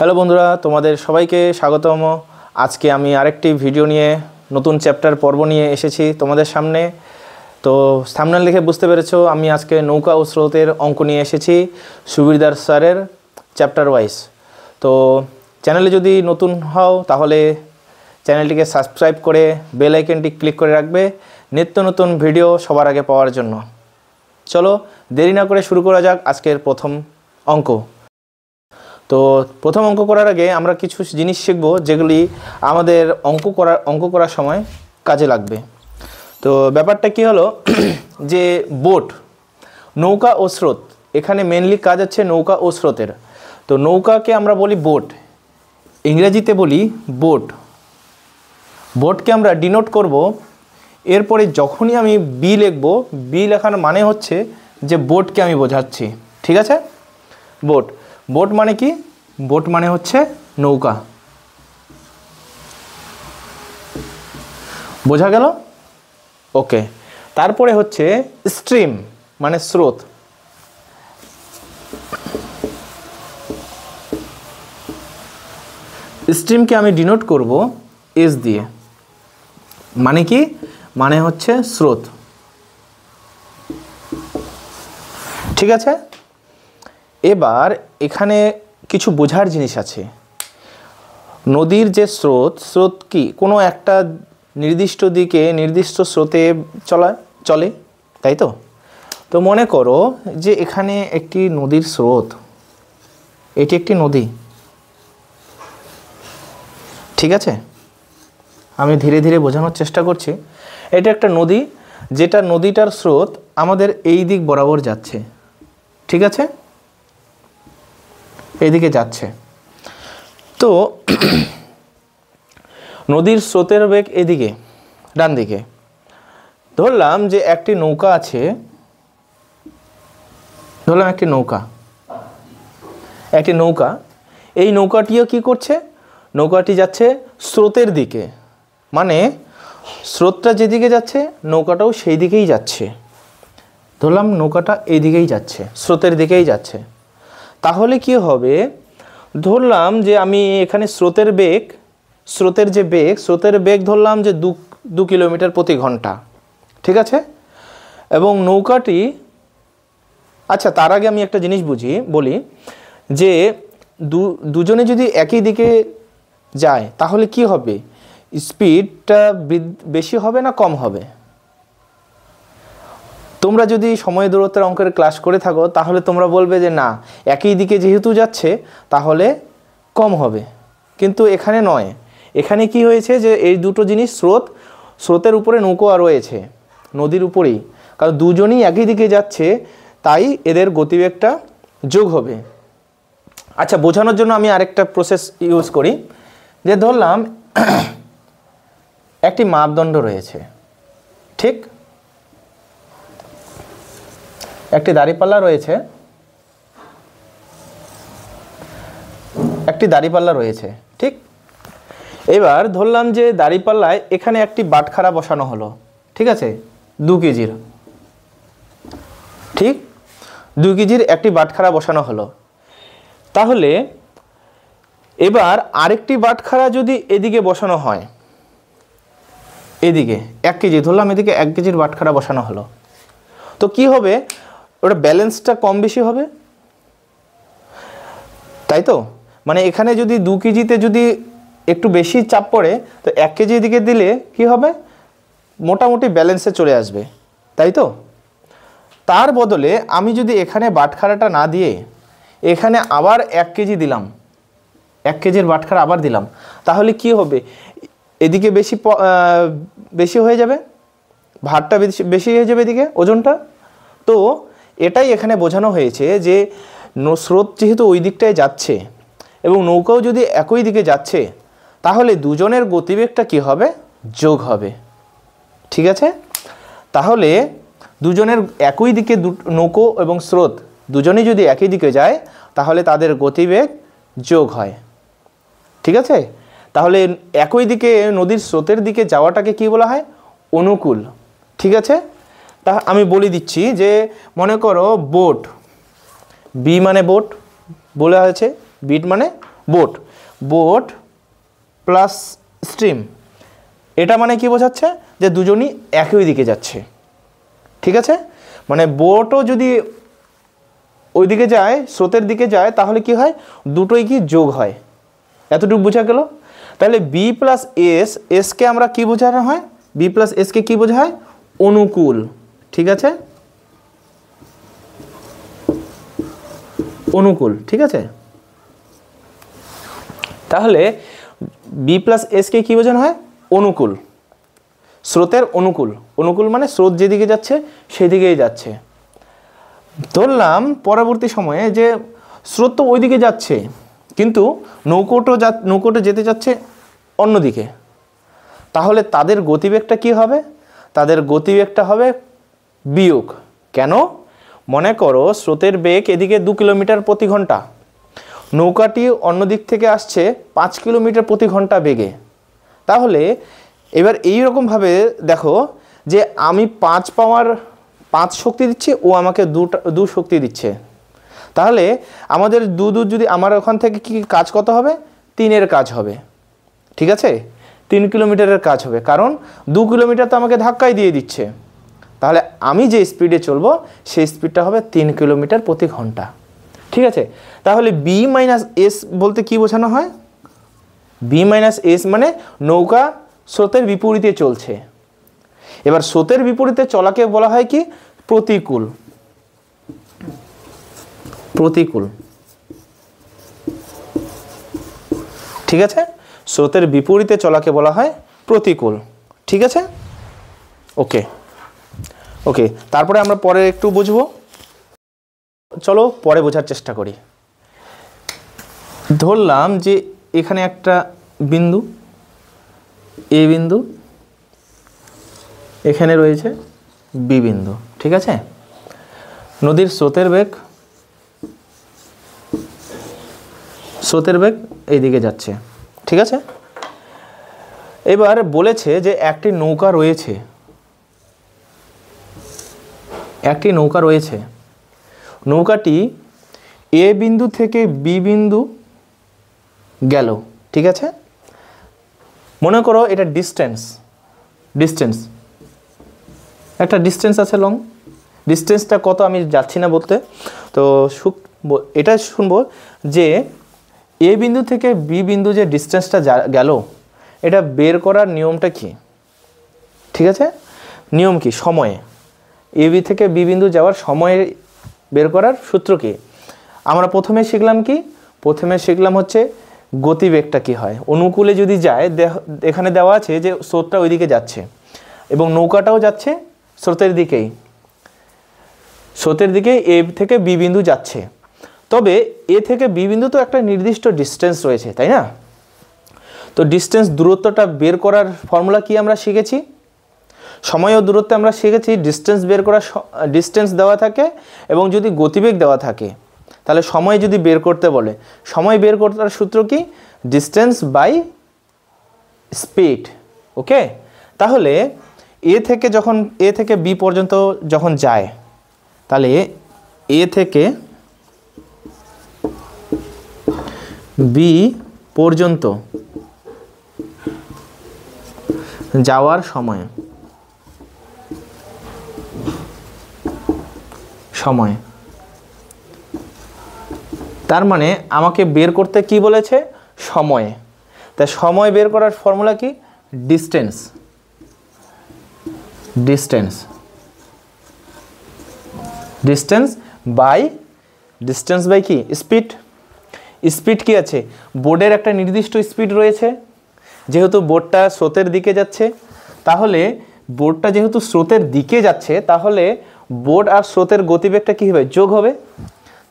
Hello বন্ধুরা, তোমাদের সবাইকে স্বাগতম। আজকে আমি আরেকটি ভিডিও নিয়ে নতুন চ্যাপ্টার পর্ব নিয়ে এসেছি তোমাদের সামনে। তো থাম্বনেল দেখে বুঝতে পেরেছো, আমি আজকে নৌকা ও স্রোতের অঙ্ক নিয়ে এসেছি সুবিরদার স্যারের চ্যাপ্টার ওয়াইজ। তো চ্যানেলে যদি নতুন হও তাহলে চ্যানেলটিকে সাবস্ক্রাইব করে বেল আইকনটি ক্লিক করে রাখবে নিত্য নতুন ভিডিও সবার আগে পাওয়ার জন্য। চলো দেরি না করে শুরু করা যাক আজকের প্রথম অঙ্ক। তো প্রথম অঙ্ক করার আগে আমরা কিছু জিনিস শিখব যেগুলি আমাদের অঙ্ক করার সময় কাজে লাগবে। তো ব্যাপারটা কি হলো যে বোট, নৌকা ও স্রোত, এখানে মেনলি কাজ হচ্ছে নৌকা ও স্রোতের। তো নৌকাকে আমরা বলি বোট, ইংরেজিতে বলি বোট। বোটকে আমরা ডিনোট করব, এরপরে যখনই আমি বি লিখব, বি লেখার মানে হচ্ছে যে বোটকে আমি বোঝাচ্ছি। ঠিক আছে? বোট, বোট মানে কি? বোট মানে হচ্ছে নৌকা। বোঝা গেল? ওকে। তারপরে হচ্ছে স্ট্রিম মানে স্রোত। স্ট্রিমকে আমি ডিনোট করব এস দিয়ে। মানে কি? মানে হচ্ছে স্রোত। ঠিক আছে? এবার এখানে কিছু বোঝার জিনিস আছে। নদীর যে স্রোত, স্রোত কি কোনো একটা নির্দিষ্ট দিকে নির্দিষ্ট স্রোতে চলে, তাই তো? তো মনে করো যে এখানে একটি নদীর স্রোত, এটি একটি নদী। ঠিক আছে? আমি ধীরে ধীরে বোঝানোর চেষ্টা করছি। এটা একটা নদী, যেটা নদীটার স্রোত আমাদের এই দিক বরাবর যাচ্ছে। ঠিক আছে? এইদিকে যাচ্ছে। তো নদীর স্রোতের বেগ এদিকে, ডান দিকে। ধরলাম যে একটি নৌকা আছে, ধরলাম একটি নৌকা। এই নৌকাটিও কি করছে? নৌকাটি যাচ্ছে স্রোতের দিকে, মানে স্রোতটা যেদিকে যাচ্ছে নৌকাটাও সেই দিকেই যাচ্ছে। ধরলাম নৌকাটা এই দিকেই যাচ্ছে, স্রোতের দিকেই যাচ্ছে। তাহলে কি হবে? ধরলাম যে আমি এখানে স্রোতের বেগ ধরলাম যে 2 কিলোমিটার প্রতি ঘন্টা। ঠিক আছে? এবং নৌকাটি, আচ্ছা তার আগে আমি একটা জিনিস বলি যে দুজনে যদি একই দিকে যায় তাহলে কি হবে? স্পিডটা বেশি হবে না কম হবে? তোমরা যদি সময় দূরত্বের অঙ্কের ক্লাস করে থাকো তাহলে তোমরা বলবে যে না, একই দিকে যেহেতু যাচ্ছে তাহলে কম হবে। কিন্তু এখানে নয়। এখানে কি হয়েছে যে এই দুটো জিনিস, স্রোতের উপরে নৌকা রয়েছে নদীর উপরেই, কারণ দুজনই একই দিকে যাচ্ছে, তাই এদের গতিবেগটা যোগ হবে। আচ্ছা, বোঝানোর জন্য আমি আরেকটা প্রসেস ইউজ করি। যে ধরলাম একটি মাপদণ্ড রয়েছে, ঠিক? একটি দাঁড়িপাল্লা রয়েছে, ঠিক? এবার ধরলাম যে দাঁড়িপাল্লায় এখানে একটি বাটখারা বসানো হলো, ঠিক আছে? 2 কেজির, ঠিক? 2 কেজির একটি বাটখারা বসানো হলো। তাহলে এবার আরেকটি বাটখারা যদি এদিকে বসানো হয়, এদিকে 1 কেজি ধরলাম, এদিকে 1 কেজির বাটখারা বসানো হলো, তো কি হবে? ওটা ব্যালেন্সটা কম বেশি হবে, তাই তো? মানে এখানে যদি 2 কেজিতে যদি একটু বেশি চাপ পড়ে তো 1 কেজি দিকে দিলে কি হবে? মোটামুটি ব্যালেন্সে চলে আসবে, তাই তো? তার বদলে আমি যদি এখানে বাটখারাটা না দিয়ে এখানে আবার 1 কেজি দিলাম, 1 কেজির বাটখারা আবার দিলাম, তাহলে কি হবে? এদিকে বেশি হয়ে যাবে, ভারটা বেশি হয়ে যাবে এদিকে, ওজনটা। তো এটাই এখানে বোঝানো হয়েছে যে স্রোত যেহেতু ওই দিকটায় যাচ্ছে এবং নৌকাও যদি একই দিকে যাচ্ছে, তাহলে দুজনের গতিবেগটা কি হবে? যোগ হবে। ঠিক আছে? তাহলে দুজনের একই দিকে, নৌকো এবং স্রোত দুজনেই যদি একই দিকে যায় তাহলে তাদের গতিবেগ যোগ হয়। ঠিক আছে? তাহলে একই দিকে নদীর স্রোতের দিকে যাওয়াটাকে কি বলা হয়? অনুকূল। ঠিক আছে? তা আমি বলে দিচ্ছি যে মনে করো বোট, বি মানে বোট বলা হয়েছে, বিট মানে বোট, বোট প্লাস স্ট্রিম, এটা মানে কি বোঝাচ্ছে যে দুজনই একই দিকে যাচ্ছে। ঠিক আছে, মানে বোটও যদি ওইদিকে যায়, স্রোতের দিকে যায়, তাহলে কি হয়, দুটোই কি যোগ হয়। এতটুকু বোঝা গেল। তাহলে বি প্লাস এস, এসকে আমরা কি বোঝানো হয়, বি প্লাস এসকে কি বোঝা হয়, অনুকূল। ঠিক আছে, অনুকূল। ঠিক আছে, তাহলে বি প্লাস এসকে কি বোঝানো হয়, অনুকূল, স্রোতের অনুকূল। অনুকূল মানে স্রোত যেদিকে যাচ্ছে সেদিকেই যাচ্ছে। ধরলাম পরবর্তী সময়ে যে স্রোত তো ওইদিকে যাচ্ছে, কিন্তু নৌকোটা যেতে যাচ্ছে অন্যদিকে, তাহলে তাদের গতিবেগটা কি হবে, তাদের গতিবেগটা হবে বিয়োগ। কেন, মনে করো স্রোতের বেগ এদিকে 2 কিলোমিটার প্রতি ঘন্টা, নৌকাটি অন্য দিক থেকে আসছে 5 কিলোমিটার প্রতি ঘন্টা বেগে। তাহলে এবার এইরকমভাবে দেখো যে আমি 5 শক্তি দিচ্ছি, ও আমাকে 2 শক্তি দিচ্ছে। তাহলে আমাদের যদি আমার ওখান থেকে কি কাজ কত হবে, 3-এর কাজ হবে। ঠিক আছে, 3 কিলোমিটারের কাজ হবে, কারণ 2 কিলোমিটার তো আমাকে ধাক্কাই দিয়ে দিচ্ছে। তাহলে আমি যে স্পিডে চলবো সেই স্পিডটা হবে 3 কিলোমিটার প্রতি ঘন্টা। ঠিক আছে, তাহলে বি মাইনাস এস বলতে কি বোঝানো হয়, বি মাইনাস এস মানে নৌকা স্রোতের বিপরীতে চলছে। এবার স্রোতের বিপরীতে চলাকে বলা হয় কি, প্রতিকূল। প্রতিকূল। ঠিক আছে, স্রোতের বিপরীতে চলাকে বলা হয় প্রতিকূল। ঠিক আছে, ওকে ওকে, তারপরে আমরা পরে একটু বুঝবো। চলো পরে বোঝার চেষ্টা করি। ধরলাম যে এখানে একটা বিন্দু, এ বিন্দু, এখানে রয়েছে বি বিন্দু। ঠিক আছে, নদীর স্রোতের বেগ এইদিকে যাচ্ছে। ঠিক আছে, এবার বলেছে যে একটি নৌকা রয়েছে, নৌকাটি এ বিন্দু থেকে বি বিন্দু গেল। ঠিক আছে, মনে করো এটা ডিস্টেন্স, একটা ডিস্টেন্স আছে লং, ডিস্টেন্সটা কত আমি যাচ্ছি না বলতে, তো এটা শুনবো যে এ বিন্দু থেকে বি বিন্দু যে ডিস্টেন্সটা গেল, এটা বের করার নিয়মটা কি। ঠিক আছে, নিয়ম কি, সময়ে, এ বি থেকে বি বিন্দু যাওয়ার সময় বের করার সূত্র কি। আমরা প্রথমে শিখলাম হচ্ছে গতিবেগটা কি হয়। অনুকূলে যদি যায়, এখানে দেওয়া আছে যে স্রোতটা ওইদিকে যাচ্ছে এবং নৌকাটাও যাচ্ছে স্রোতের দিকে, এ থেকে বি বিন্দু যাচ্ছে। তবে এ থেকে বি বিন্দু তো একটা নির্দিষ্ট ডিস্টেন্স রয়েছে, তাই না। তো দূরত্বটা বের করার ফর্মুলা কি আমরা শিখেছি, সময় ও দূরত্বে আমরা শিখেছি ডিস্টেন্স দেওয়া থাকে এবং যদি গতিবেগ দেওয়া থাকে, তাহলে সময় যদি বের করতে বলে, সময় বের করার সূত্র কি, ডিস্টেন্স বাই স্পিড। ওকে, তাহলে এ থেকে বি পর্যন্ত যখন যায়, তাহলে এ থেকে বি পর্যন্ত যাওয়ার সময় তার মানে আমাকে বের করতে কি বলেছে, সময়। তাই সময় বের করার ফর্মুলা কি, ডিস্টেন্স বাই কি, স্পিড কি আছে, বোর্ডের একটা নির্দিষ্ট স্পিড রয়েছে, যেহেতু বোর্ডটা স্রোতের দিকে যাচ্ছে, তাহলে বোর্ডটা যেহেতু স্রোতের দিকে যাচ্ছে, তাহলে বোর্ড আর স্রোতের গতিবেগটা কি হবে, যোগ হবে।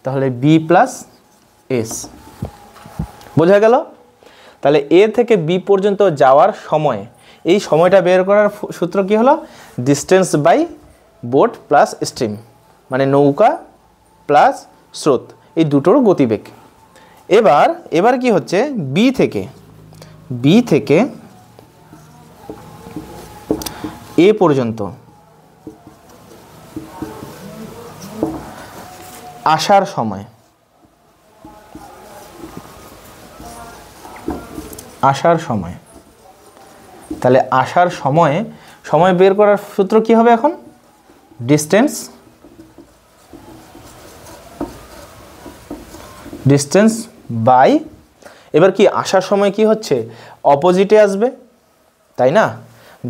তাহলে বি প্লাস এস, বোঝা গেল। তাহলে এ থেকে বি পর্যন্ত যাওয়ার সময়, এই সময়টা বের করার সূত্র কি হলো, distance by boat plus stream, মানে নৌকা প্লাস স্রোত, এই দুটোর গতিবেগ। এবার কি হচ্ছে, বি থেকে এ পর্যন্ত আসার সময়, আসার সময়। তাহলে আসার সময়, সময় বের করার সূত্র কি হবে এখন? ডিস্টেন্স, ডিস্টেন্স বাই, এবার কি আসার সময় কি হচ্ছে? অপোজিটে আসবে, তাই না?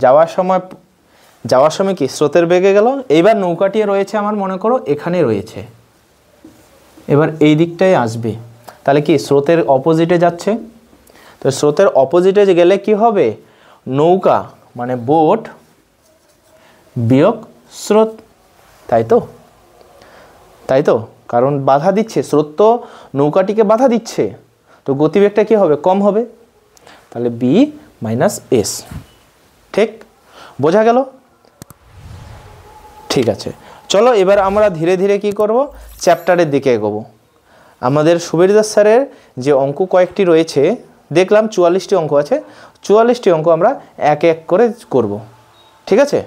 যাওয়ার সময় কি স্রোতের বেগে গেল। এইবার নৌকাটি রয়েছে আমার, মনে করো এখানে রয়েছে, এবার এই দিকটায় আসবে, তাহলে কি স্রোতের অপোজিটে যাচ্ছে। তো স্রোতের অপোজিটে গেলে কি হবে? নৌকা মানে বোট বিয়োগ স্রোত, তাই তো? তাই তো, কারণ বাধা দিচ্ছে, স্রোত তো নৌকাটিকে বাধা দিচ্ছে, তো গতিবেগটা কি হবে? কম হবে। তাহলে বি মাইনাস এস। ঠিক, বোঝা গেল? ঠিক আছে, চলো এবার আমরা ধীরে ধীরে কি করব? চ্যাপ্টারের দিকে এগোবো। আমাদের সুবীরদাস স্যারের যে অঙ্ক কয়েকটি রয়েছে, দেখলাম 44টি অঙ্ক আছে, 44টি অঙ্ক আমরা এক এক করে করব। ঠিক আছে?